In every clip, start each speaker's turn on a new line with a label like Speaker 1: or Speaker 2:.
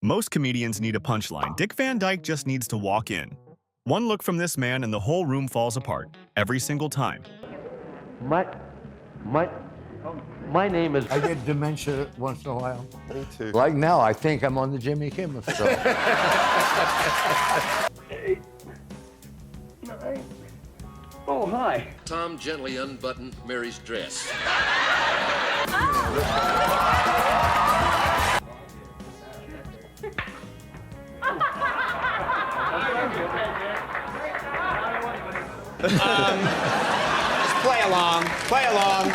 Speaker 1: Most comedians need a punchline. Dick Van Dyke just needs to walk in. One look from this man and the whole room falls apart, every single time.
Speaker 2: My name is...
Speaker 3: I get dementia once in a while.
Speaker 4: Me too.
Speaker 3: Like now, I think I'm on the Jimmy Kimmel show.
Speaker 2: 8, 9... Oh, hi.
Speaker 5: Tom gently unbuttoned Mary's dress.
Speaker 6: Just play along. Play along. You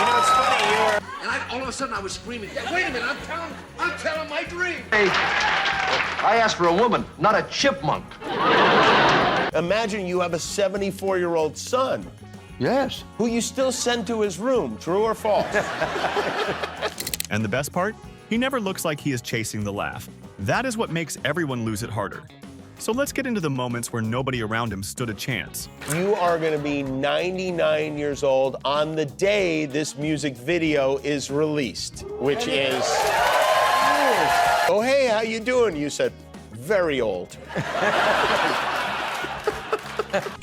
Speaker 6: know, it's funny,
Speaker 5: And all of a sudden I was screaming, wait a minute, I'm telling my dream.
Speaker 2: Hey, I asked for a woman, not a chipmunk.
Speaker 6: Imagine you have a 74-year-old son
Speaker 3: Yes.
Speaker 6: who you still send to his room. True or false?
Speaker 1: And the best part? He never looks like he is chasing the laugh. That is what makes everyone lose it harder. So let's get into the moments where nobody around him stood a chance.
Speaker 6: You are going to be 99 years old on the day this music video is released, which is... Oh, hey, how you doing? You said, very old.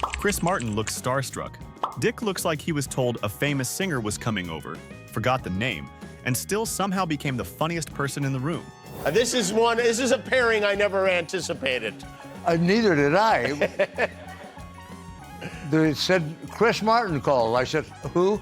Speaker 1: Chris Martin looks starstruck. Dick looks like he was told a famous singer was coming over, forgot the name, and still somehow became the funniest person in the room.
Speaker 6: This is a pairing I never anticipated.
Speaker 3: Neither did I. They said, Chris Martin called. I said, who?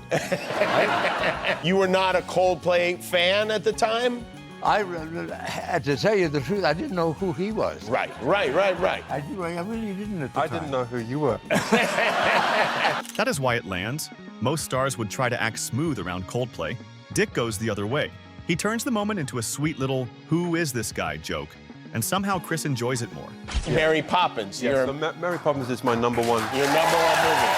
Speaker 6: You were not a Coldplay fan at the time?
Speaker 3: To tell you the truth, I didn't know who he was.
Speaker 6: Right.
Speaker 3: I really didn't at the
Speaker 4: I
Speaker 3: time.
Speaker 4: didn't know who you were.
Speaker 1: That is why it lands. Most stars would try to act smooth around Coldplay. Dick goes the other way. He turns the moment into a sweet little "who is this guy" joke, and somehow Chris enjoys it more.
Speaker 6: Mary Poppins.
Speaker 4: Yes, so Mary Poppins is my number one.
Speaker 6: Your number one movie.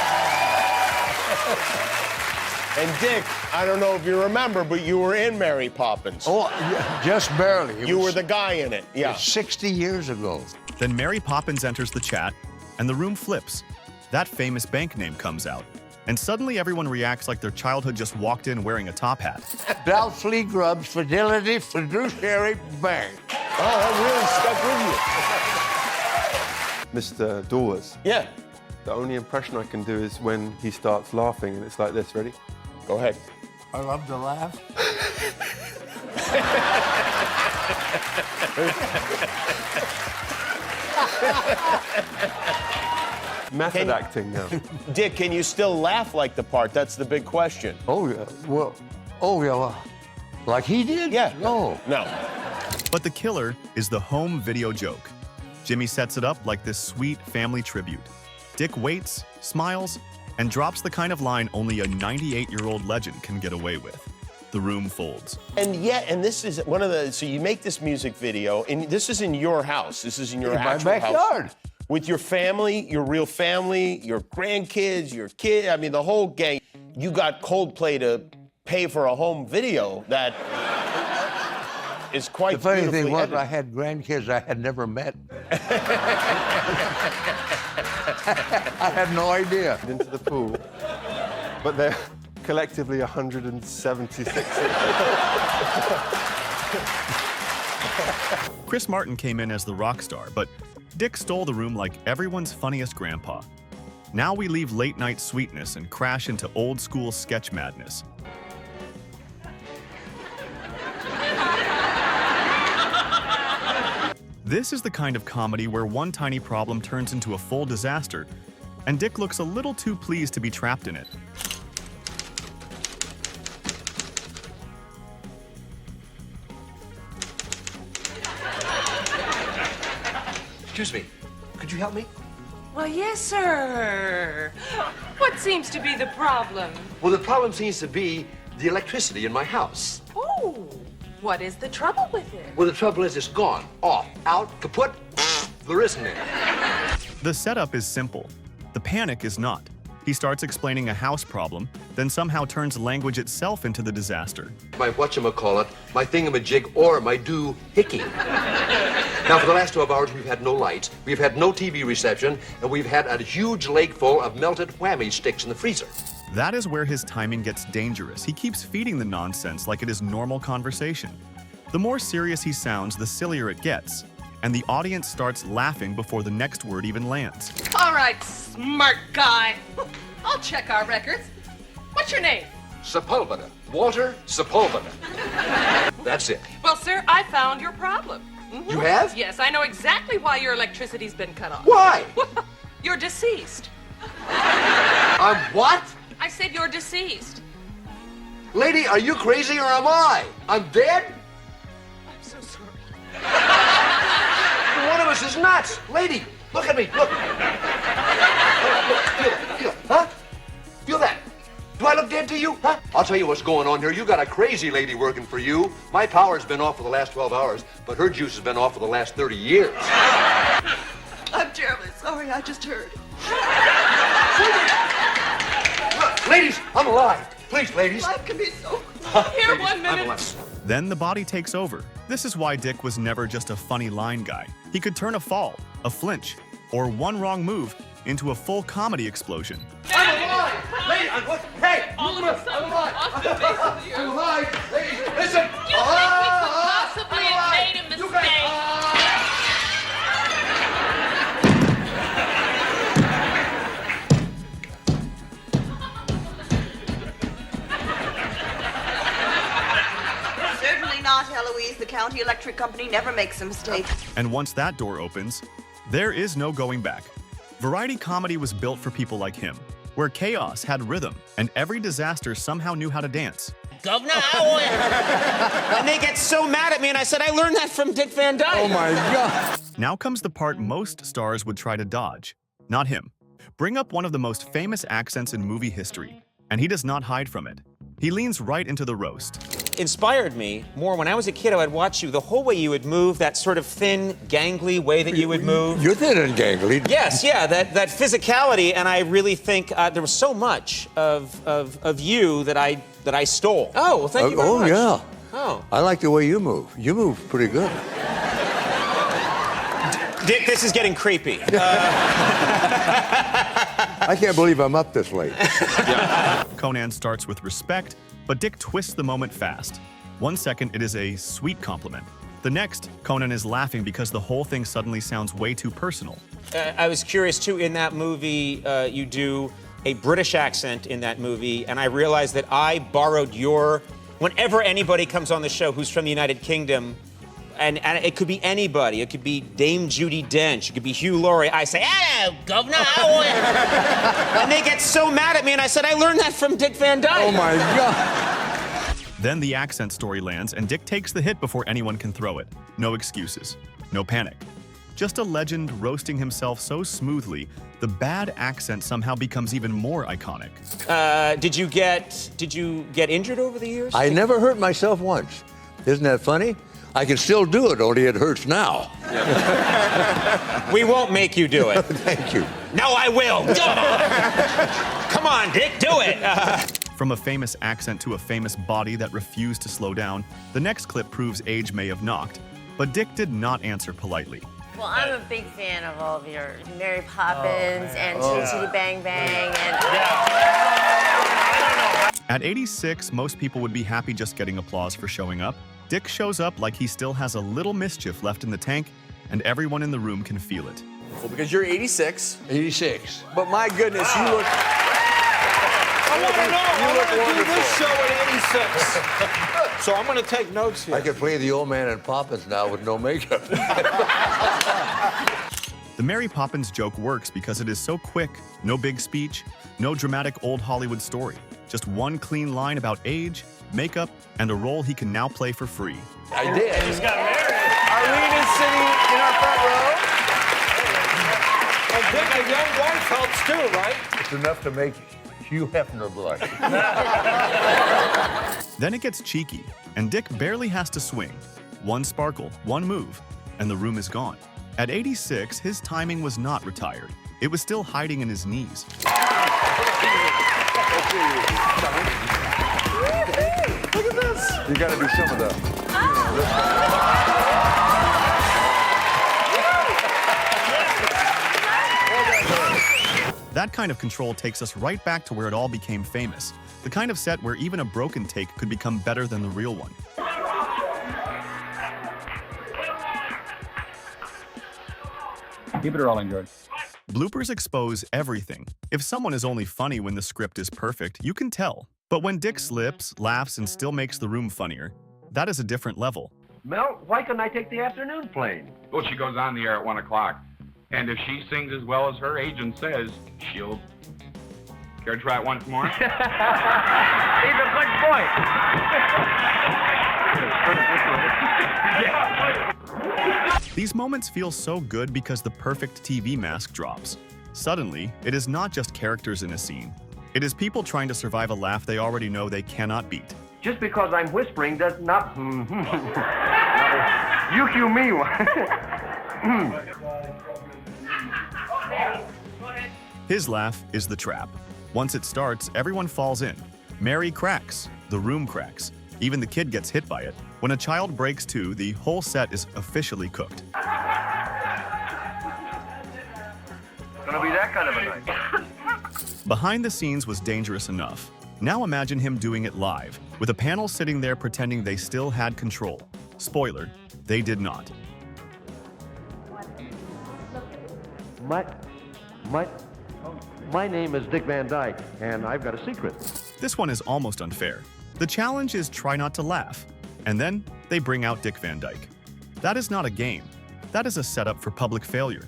Speaker 6: And Dick, I don't know if you remember, but you were in Mary Poppins.
Speaker 3: Oh, yeah, just barely.
Speaker 6: You were the guy in it, yeah.
Speaker 3: 60 years ago.
Speaker 1: Then Mary Poppins enters the chat, and the room flips. That famous bank name comes out, and suddenly everyone reacts like their childhood just walked in wearing a top hat.
Speaker 3: Doubtfully Grubbs Fidelity Fiduciary Bank.
Speaker 6: Oh, that really stuck with you.
Speaker 4: Mr. Dawes.
Speaker 6: Yeah,
Speaker 4: The only impression I can do is when he starts laughing, and it's like this. Ready?
Speaker 6: go ahead.
Speaker 3: I love to laugh.
Speaker 4: Method acting now.
Speaker 6: Dick, can you still laugh like the part? That's the big question.
Speaker 3: Oh, yeah. Well, like he did?
Speaker 6: Yeah.
Speaker 3: No.
Speaker 6: No.
Speaker 1: But the killer is the home video joke. Jimmy sets it up like this sweet family tribute. Dick waits, smiles, and drops the kind of line only a 98-year-old legend can get away with. The room folds.
Speaker 6: And this is one of the, so you make this music video, and this is in your house. This is in your
Speaker 3: In my
Speaker 6: actual
Speaker 3: backyard.
Speaker 6: house. With your family, your real family, your grandkids, your kid, I mean, the whole gang. You got Coldplay to pay for a home video that is quite
Speaker 3: The funny
Speaker 6: beautifully
Speaker 3: thing was,
Speaker 6: edited.
Speaker 3: I had grandkids I had never met. I had no idea.
Speaker 4: Into the pool. But they're collectively 176.
Speaker 1: Chris Martin came in as the rock star, but Dick stole the room like everyone's funniest grandpa. Now we leave late-night sweetness and crash into old-school sketch madness. This is the kind of comedy where one tiny problem turns into a full disaster, and Dick looks a little too pleased to be trapped in it.
Speaker 7: Excuse me, could you help me?
Speaker 8: Well, yes, sir. What seems to be the problem?
Speaker 7: Well, the problem seems to be the electricity in my house.
Speaker 8: Oh, what is the trouble with it?
Speaker 7: Well, the trouble is it's gone, off, out, kaput. There isn't any.
Speaker 1: The setup is simple. The panic is not. He starts explaining a house problem, then somehow turns language itself into the disaster.
Speaker 7: My whatchamacallit, my thingamajig, or my doohickey. Now, for the last 12 hours, we've had no lights, we've had no TV reception, and we've had a huge lake full of melted whammy sticks in the freezer.
Speaker 1: That is where his timing gets dangerous. He keeps feeding the nonsense like it is normal conversation. The more serious he sounds, the sillier it gets, and the audience starts laughing before the next word even lands.
Speaker 8: All right, smart guy. I'll check our records. What's your name?
Speaker 7: Sepulveda. Walter Sepulveda. That's it.
Speaker 8: Well, sir, I found your problem. Mhm.
Speaker 7: You have?
Speaker 8: Yes, I know exactly why your electricity's been cut off.
Speaker 7: Why?
Speaker 8: You're deceased.
Speaker 7: I'm what?
Speaker 8: I said you're deceased.
Speaker 7: Lady, are you crazy or am I? I'm dead?
Speaker 8: I'm so sorry.
Speaker 7: One of us is nuts. Lady, look at me. Look. Feel it. Huh? Feel that. Do I look dead to you? Huh? I'll tell you what's going on here. You got a crazy lady working for you. My power's been off for the last 12 hours, but her juice has been off for the last 30 years.
Speaker 8: I'm terribly sorry. I just heard.
Speaker 7: Look, ladies, I'm alive. Please, ladies.
Speaker 8: Life can be so. Here,
Speaker 7: Ladies,
Speaker 8: 1
Speaker 7: I'm
Speaker 8: minute.
Speaker 7: alive.
Speaker 1: Then the body takes over. This is why Dick was never just a funny line guy. He could turn a fall, a flinch, or one wrong move into a full comedy explosion.
Speaker 7: I'm alive. Ladies, hey,
Speaker 8: All of a sudden,
Speaker 7: I'm alive.
Speaker 8: off the face of the
Speaker 7: I'm
Speaker 8: earth.
Speaker 7: alive. Ladies, listen.
Speaker 8: You think we could possibly have made a
Speaker 7: You guys-
Speaker 8: mistake?
Speaker 9: Certainly not, Eloise. The county electric company never makes a mistake.
Speaker 1: And once that door opens, there is no going back. Variety comedy was built for people like him, where chaos had rhythm and every disaster somehow knew how to dance.
Speaker 10: Governor, and they get so mad at me, and I said, I learned that from Dick Van Dyke.
Speaker 3: Oh my God.
Speaker 1: Now comes the part most stars would try to dodge. Not him. Bring up one of the most famous accents in movie history, and he does not hide from it. He leans right into the roast.
Speaker 10: Inspired me more when I was a kid. I would watch you, the whole way you would move, that sort of thin, gangly way that you would move.
Speaker 3: You're thin and gangly.
Speaker 10: Yes, yeah, that physicality, and I really think there was so much of you that I stole. Oh, well, thank you very much.
Speaker 3: Yeah.
Speaker 10: Oh.
Speaker 3: I like the way you move. You move pretty good.
Speaker 10: Dick, this is getting creepy.
Speaker 3: I can't believe I'm up this late.
Speaker 1: Conan starts with respect, but Dick twists the moment fast. 1 second, it is a sweet compliment. The next, Conan is laughing because the whole thing suddenly sounds way too personal.
Speaker 10: I was curious, too, in that movie, you do a British accent in that movie, and I realized that I borrowed your... Whenever anybody comes on the show who's from the United Kingdom, and it could be anybody, it could be Dame Judi Dench, it could be Hugh Laurie, I say, hello, Governor, how are you? And they get so mad at me, and I said, I learned that from Dick Van Dyke.
Speaker 3: Oh my God.
Speaker 1: Then the accent story lands, and Dick takes the hit before anyone can throw it. No excuses. No panic. Just a legend roasting himself so smoothly, the bad accent somehow becomes even more iconic.
Speaker 10: Did you get injured over the years?
Speaker 3: I never hurt myself once. Isn't that funny? I can still do it, only it hurts now.
Speaker 10: We won't make you do it.
Speaker 3: Thank you.
Speaker 10: No, I will. Come on, Dick, do it.
Speaker 1: From a famous accent to a famous body that refused to slow down, the next clip proves age may have knocked, but Dick did not answer politely.
Speaker 11: Well, I'm a big fan of all of your Mary Poppins and Chitty Chitty Bang Bang and...
Speaker 1: At 86, most people would be happy just getting applause for showing up. Dick shows up like he still has a little mischief left in the tank, and everyone in the room can feel it.
Speaker 12: Well, because you're 86.
Speaker 3: 86.
Speaker 12: But my goodness, you look...
Speaker 5: I want to know. I
Speaker 12: look
Speaker 5: want to do
Speaker 12: wonderful.
Speaker 5: this show at 86. So I'm going to take notes here.
Speaker 3: I could play the old man in Poppins now with no makeup.
Speaker 1: The Mary Poppins joke works because it is so quick, no big speech, no dramatic old Hollywood story. Just one clean line about age, makeup, and a role he can now play for free.
Speaker 3: I did.
Speaker 5: He's got married. Arlene is sitting in our front row. And Dick, a young wife helps too, right?
Speaker 3: It's enough to make Hugh Hefner blush.
Speaker 1: Then it gets cheeky, and Dick barely has to swing. One sparkle, one move, and the room is gone. At 86, his timing was not retired. It was still hiding in his knees.
Speaker 5: Look at this.
Speaker 3: You got to do some of that.
Speaker 1: That kind of control takes us right back to where it all became famous. The kind of set where even a broken take could become better than the real one.
Speaker 13: Keep it rolling, George.
Speaker 1: Bloopers expose everything. If someone is only funny when the script is perfect, you can tell. But when Dick slips, laughs, and still makes the room funnier, that is a different level.
Speaker 2: Mel, why couldn't I take the afternoon plane?
Speaker 13: Well, she goes on the air at 1 o'clock. And if she sings as well as her agent says, she'll... Care to try it once more?
Speaker 2: He's a good boy.
Speaker 1: These moments feel so good because the perfect TV mask drops. Suddenly, it is not just characters in a scene. It is people trying to survive a laugh they already know they cannot beat.
Speaker 2: Just because I'm whispering does not... You cue me one.
Speaker 1: His laugh is the trap. Once it starts, everyone falls in. Mary cracks. The room cracks. Even the kid gets hit by it. When a child breaks too, the whole set is officially cooked.
Speaker 2: Gonna be that kind of a night.
Speaker 1: Behind the scenes was dangerous enough. Now imagine him doing it live, with a panel sitting there pretending they still had control. Spoiler, they did not.
Speaker 2: My name is Dick Van Dyke, and I've got a secret.
Speaker 1: This one is almost unfair. The challenge is try not to laugh, and then they bring out Dick Van Dyke. That is not a game. That is a setup for public failure.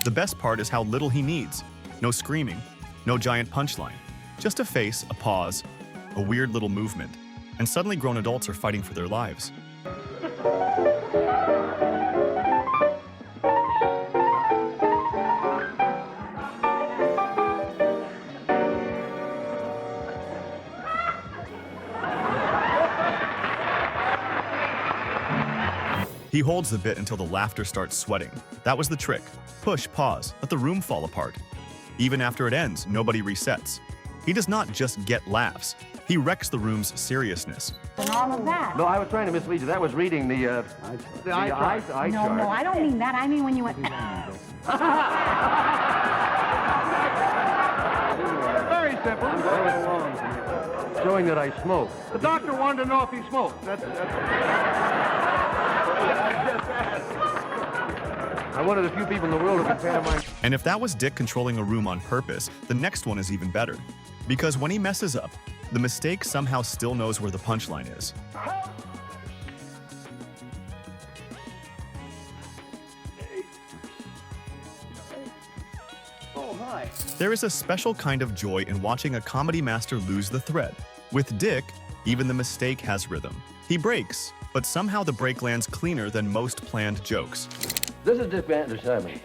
Speaker 1: The best part is how little he needs. No screaming, no giant punchline. Just a face, a pause, a weird little movement, and suddenly grown adults are fighting for their lives. He holds the bit until the laughter starts sweating. That was the trick. Push, pause, let the room fall apart. Even after it ends, nobody resets. He does not just get laughs. He wrecks the room's seriousness.
Speaker 14: And all of that.
Speaker 2: No, I was trying to mislead you. That was reading the eye chart.
Speaker 14: No, I don't mean that. I mean when you went...
Speaker 2: Very simple. Showing that I smoke. The doctor wanted to know if he smoked. I'm one of the few people in the world who can pantomime.
Speaker 1: And if that was Dick controlling a room on purpose, the next one is even better. Because when he messes up, the mistake somehow still knows where the punchline is.
Speaker 2: Oh, hi.
Speaker 1: There is a special kind of joy in watching a comedy master lose the thread. With Dick, even the mistake has rhythm. He breaks, but somehow the break lands cleaner than most planned jokes.
Speaker 2: This is Dick Van Dyke.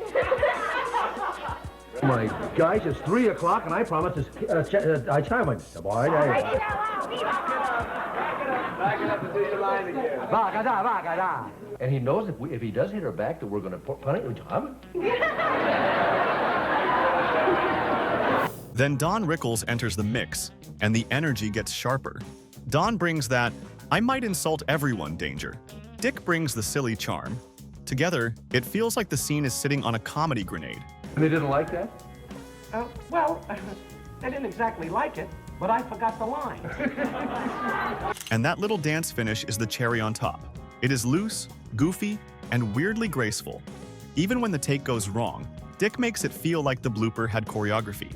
Speaker 2: My guys, it's 3 o'clock, and I promised I chime in. Back it up and do your line again. And he knows if he does hit her back, that we're going to punt it.
Speaker 1: Then Don Rickles enters the mix, and the energy gets sharper. Don brings that, I might insult everyone danger. Dick brings the silly charm. Together, it feels like the scene is sitting on a comedy grenade.
Speaker 2: And they didn't like that?
Speaker 5: Well, they didn't exactly like it, but I forgot the line.
Speaker 1: And that little dance finish is the cherry on top. It is loose, goofy, and weirdly graceful. Even when the take goes wrong, Dick makes it feel like the blooper had choreography.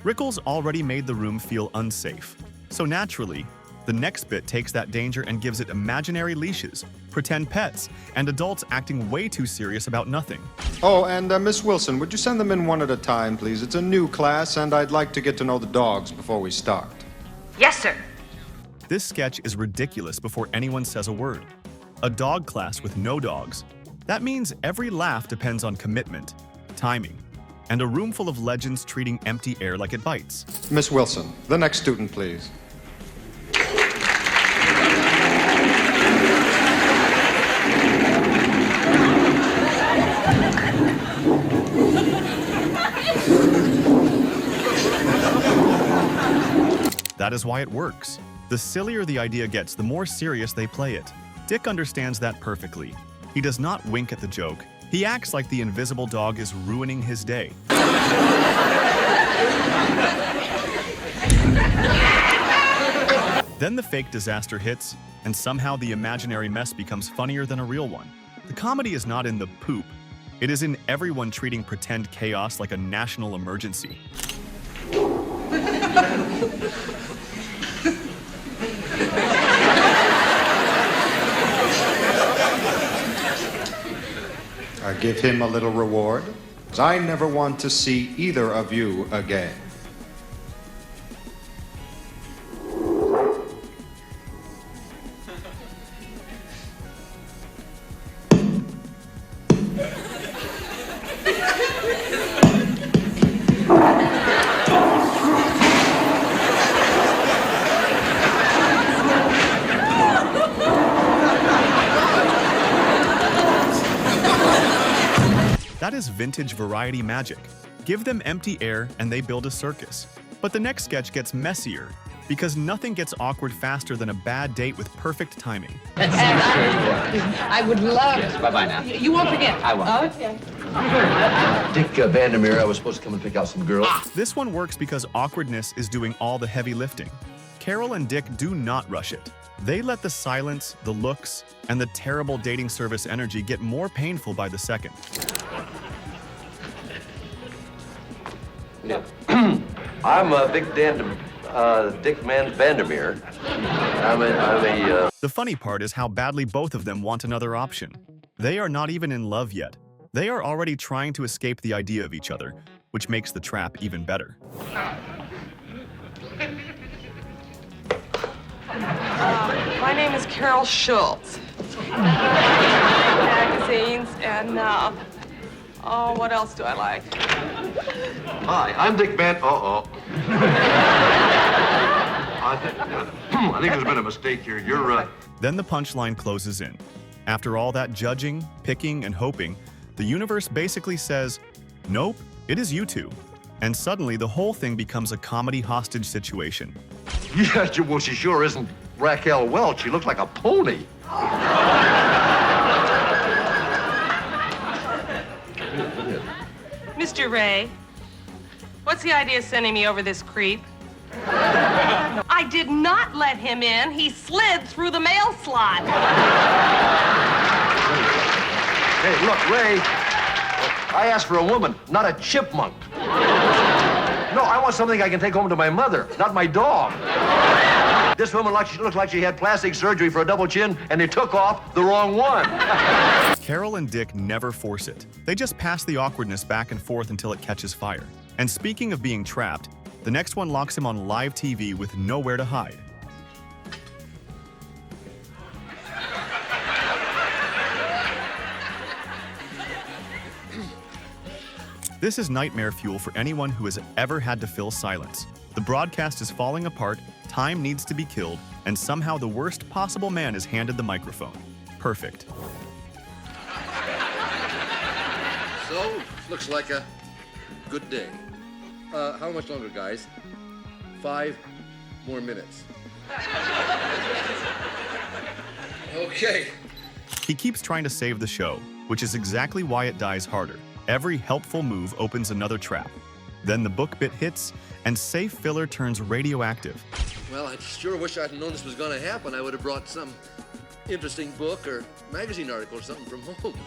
Speaker 1: Rickles already made the room feel unsafe. So naturally, the next bit takes that danger and gives it imaginary leashes, pretend pets, and adults acting way too serious about nothing.
Speaker 15: Oh, and Miss Wilson, would you send them in one at a time, please? It's a new class, and I'd like to get to know the dogs before we start.
Speaker 9: Yes, sir.
Speaker 1: This sketch is ridiculous before anyone says a word. A dog class with no dogs. That means every laugh depends on commitment, timing, and a room full of legends treating empty air like it bites.
Speaker 15: Miss Wilson, the next student, please.
Speaker 1: That is why it works. The sillier the idea gets, the more serious they play it. Dick understands that perfectly. He does not wink at the joke. He acts like the invisible dog is ruining his day. Then the fake disaster hits, and somehow the imaginary mess becomes funnier than a real one. The comedy is not in the poop. It is in everyone treating pretend chaos like a national emergency.
Speaker 15: I give him a little reward, as I never want to see either of you again.
Speaker 1: That is vintage variety magic. Give them empty air and they build a circus. But the next sketch gets messier, because nothing gets awkward faster than a bad date with perfect timing.
Speaker 5: I would love.
Speaker 7: Yes, bye-bye now.
Speaker 5: You won't forget.
Speaker 7: I won't.
Speaker 5: Okay.
Speaker 7: Dick Vandermeer, I was supposed to come and pick out some girls.
Speaker 1: This one works because awkwardness is doing all the heavy lifting. Carol and Dick do not rush it. They let the silence, the looks, and the terrible dating service energy get more painful by the second.
Speaker 7: Yeah. I'm Dick Vandermeer.
Speaker 1: The funny part is how badly both of them want another option. They are not even in love yet. They are already trying to escape the idea of each other, which makes the trap even better.
Speaker 8: My name is Carol Schultz. Magazines and what else do I like?
Speaker 7: Hi, I'm Dick Van. I think there's been a mistake here. You're
Speaker 1: Then the punchline closes in. After all that judging, picking, and hoping, the universe basically says, nope, it is you two. And suddenly the whole thing becomes a comedy hostage situation.
Speaker 7: Yeah, well, she sure isn't Raquel Welch. She looks like a pony.
Speaker 8: Mr. Ray, what's the idea of sending me over this creep? I did not let him in. He slid through the mail slot.
Speaker 7: Hey, look, Ray, I asked for a woman, not a chipmunk. No, I want something I can take home to my mother, not my dog. This woman looked like she had plastic surgery for a double chin, and they took off the wrong one.
Speaker 1: Carol and Dick never force it. They just pass the awkwardness back and forth until it catches fire. And speaking of being trapped, the next one locks him on live TV with nowhere to hide. This is nightmare fuel for anyone who has ever had to fill silence. The broadcast is falling apart, time needs to be killed, and somehow the worst possible man is handed the microphone. Perfect.
Speaker 7: So, looks like a good day. How much longer, guys? 5 more minutes. Okay.
Speaker 1: He keeps trying to save the show, which is exactly why it dies harder. Every helpful move opens another trap. Then the book bit hits, and safe filler turns radioactive.
Speaker 7: Well, I sure wish I'd known this was going to happen. I would have brought some interesting book or magazine article or something from home.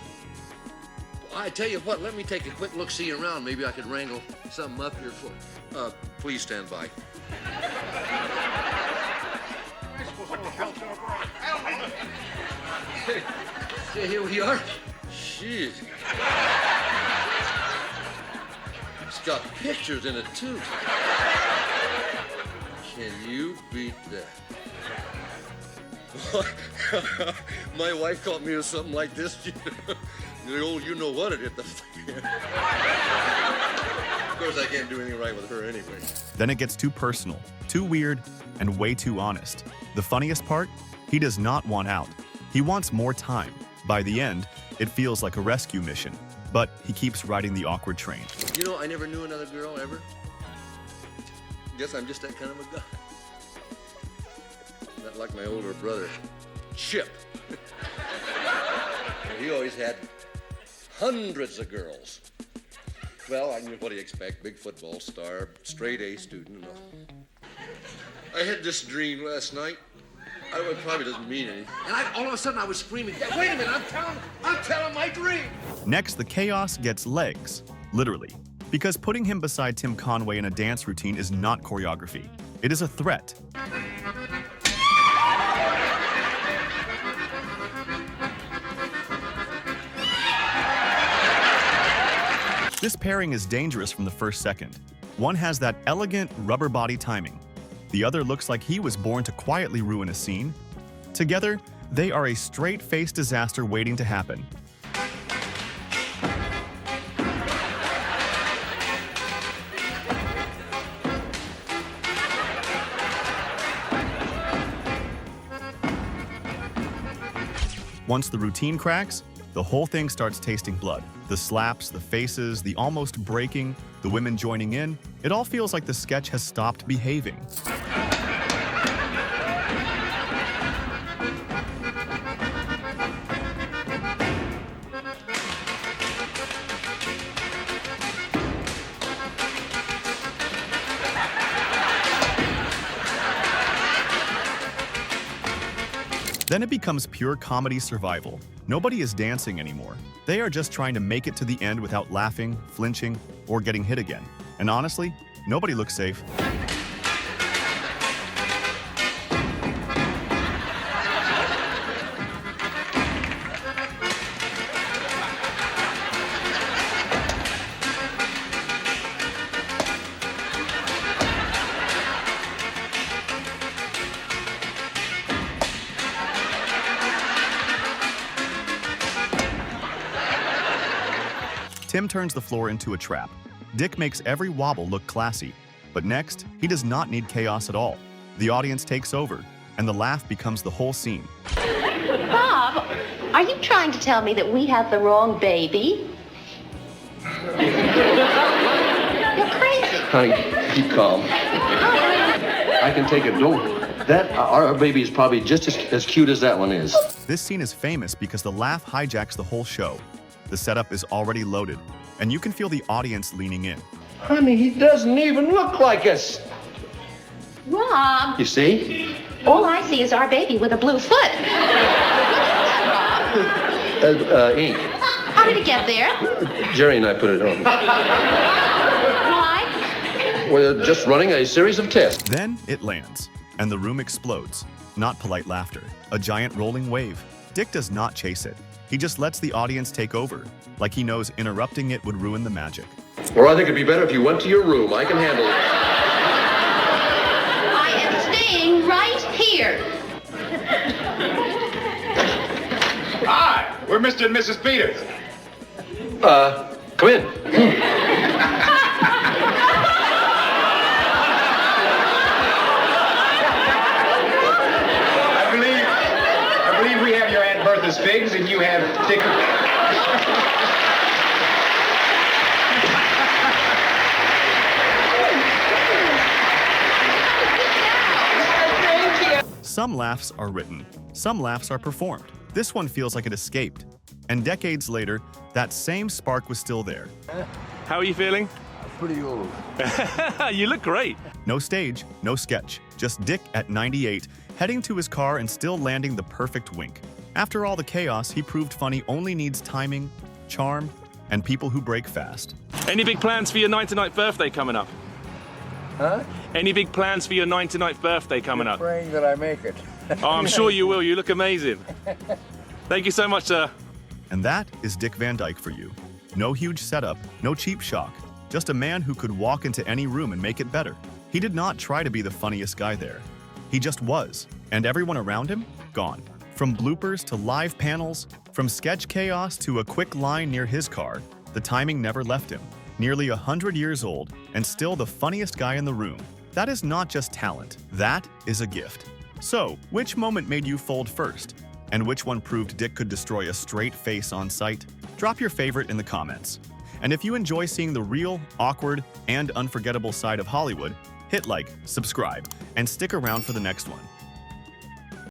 Speaker 7: I tell you what, let me take a quick look-see around. Maybe I could wrangle something up here for... please stand by. Okay, here we are. Jeez. It's got pictures in it, too. Can you beat that? My wife called me with something like this. The old you-know-what it hit the fan. Of course, I can't do anything right with her anyway.
Speaker 1: Then it gets too personal, too weird, and way too honest. The funniest part? He does not want out. He wants more time. By the end, it feels like a rescue mission. But he keeps riding the awkward train.
Speaker 7: You know, I never knew another girl ever. Guess I'm just that kind of a guy. Not like my older brother, Chip. He always had hundreds of girls. Well, what do you expect? Big football star, straight A student. I had this dream last night. It probably doesn't mean anything.
Speaker 5: And all of a sudden I was screaming, wait a minute, I'm telling my dream.
Speaker 1: Next, the chaos gets legs, literally, because putting him beside Tim Conway in a dance routine is not choreography. It is a threat. This pairing is dangerous from the first second. One has that elegant rubber body timing. The other looks like he was born to quietly ruin a scene. Together, they are a straight-faced disaster waiting to happen. Once the routine cracks, the whole thing starts tasting blood. The slaps, the faces, the almost breaking, the women joining in, it all feels like the sketch has stopped behaving. Then it becomes pure comedy survival. Nobody is dancing anymore. They are just trying to make it to the end without laughing, flinching, or getting hit again. And honestly, nobody looks safe. Tim turns the floor into a trap. Dick makes every wobble look classy. But next, he does not need chaos at all. The audience takes over, and the laugh becomes the whole scene.
Speaker 14: Bob, are you trying to tell me that we have the wrong baby? You're crazy.
Speaker 7: Honey, keep calm. I can take it. Our baby is probably just as cute as that one is.
Speaker 1: This scene is famous because the laugh hijacks the whole show. The setup is already loaded, and you can feel the audience leaning in.
Speaker 7: Honey, he doesn't even look like us.
Speaker 14: Rob,
Speaker 7: You see?
Speaker 14: all I see is our baby with a blue foot.
Speaker 7: Ink.
Speaker 14: How did it get there?
Speaker 7: Jerry and I put it on.
Speaker 14: Why?
Speaker 7: We're just running a series of tests.
Speaker 1: Then it lands, and the room explodes. Not polite laughter, a giant rolling wave. Dick does not chase it. He just lets the audience take over, like he knows interrupting it would ruin the magic.
Speaker 7: Or I think it'd be better if you went to your room. I can handle it.
Speaker 14: I am staying right here.
Speaker 13: Hi, we're Mr. and Mrs. Peters.
Speaker 7: Come in.
Speaker 13: I believe we have your Aunt Bertha's figs and you have thick...
Speaker 1: Some laughs are written, some laughs are performed. This one feels like it escaped. And decades later, that same spark was still there.
Speaker 16: How are you feeling?
Speaker 3: Pretty old.
Speaker 16: You look great.
Speaker 1: No stage, no sketch, just Dick at 98, heading to his car and still landing the perfect wink. After all the chaos, he proved funny only needs timing, charm, and people who break fast.
Speaker 16: Any big plans for your 99th birthday coming up?
Speaker 3: Huh?
Speaker 16: Any big plans for your 99th birthday coming up?
Speaker 3: Praying that I make it.
Speaker 16: Oh, I'm sure you will. You look amazing. Thank you so much, sir.
Speaker 1: And that is Dick Van Dyke for you. No huge setup, no cheap shock, just a man who could walk into any room and make it better. He did not try to be the funniest guy there. He just was, and everyone around him, gone. From bloopers to live panels, from sketch chaos to a quick line near his car, the timing never left him. Nearly 100 years old, and still the funniest guy in the room. That is not just talent, that is a gift. So, which moment made you fold first? And which one proved Dick could destroy a straight face on sight? Drop your favorite in the comments. And if you enjoy seeing the real, awkward, and unforgettable side of Hollywood, hit like, subscribe, and stick around for the next one.